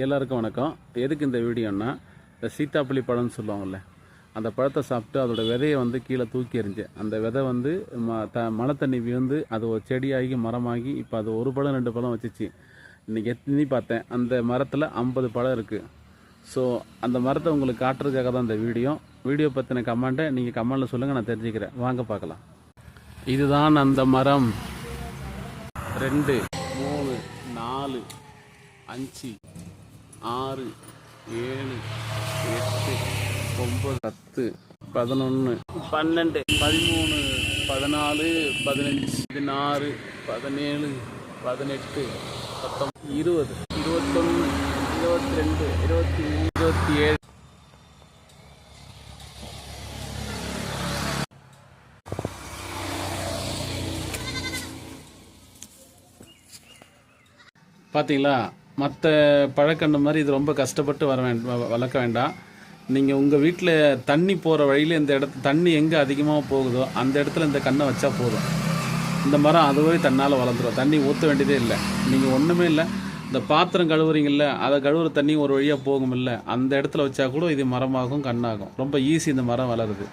எல்லாருக்கும் வணக்கம். எதுக்கு இந்த வீடியோன்னா, இந்த சீத்தாப்பழி பழம்னு சொல்லுவாங்கள்ல, அந்த பழத்தை சாப்பிட்டு அதோட விதையை வந்து கீழே தூக்கி எறிஞ்சு அந்த விதை வந்து மழை தண்ணி விழுந்து அது ஒரு செடியாகி மரமாகி இப்போ அது ஒரு பழம் 2 பழம் வச்சிச்சு. இன்றைக்கி எத்தனி பார்த்தேன், அந்த மரத்தில் 50 பழம் இருக்குது. ஸோ அந்த மரத்தை உங்களுக்கு காட்டுறதுக்காக தான் இந்த வீடியோ பற்றின கமெண்ட்டை நீங்கள் கமெண்டில் சொல்லுங்கள், நான் தெரிஞ்சுக்கிறேன். வாங்க பார்க்கலாம். இதுதான் அந்த மரம். 2 3 4 5 6 7 8 9 10 11 12 13 14 15 16 17 18 19 20 21 22 23 27. பார்த்தீங்களா, மற்ற பழக்கன்று மாதிரி இது ரொம்ப கஷ்டப்பட்டு வளர்க்க வேண்டாம். நீங்கள் உங்கள் வீட்டில் தண்ணி போகிற வழியில் இந்த தண்ணி எங்கே அதிகமாக போகுதோ அந்த இடத்துல இந்த கண்ணை வச்சா போதும். இந்த மரம் அதுவே தன்னால் வளர்ந்துடும். தண்ணி ஊற்ற வேண்டியதே இல்லை. நீங்கள் ஒன்றுமே இல்லை, இந்த பாத்திரம் கழுவுறீங்கல்ல, அதை கழுவுற தண்ணி ஒரு வழியாக போகும் இல்லை, அந்த இடத்துல வச்சா கூட இது மரமாகும், கண்ணாகும். ரொம்ப ஈஸி இந்த மரம் வளருது.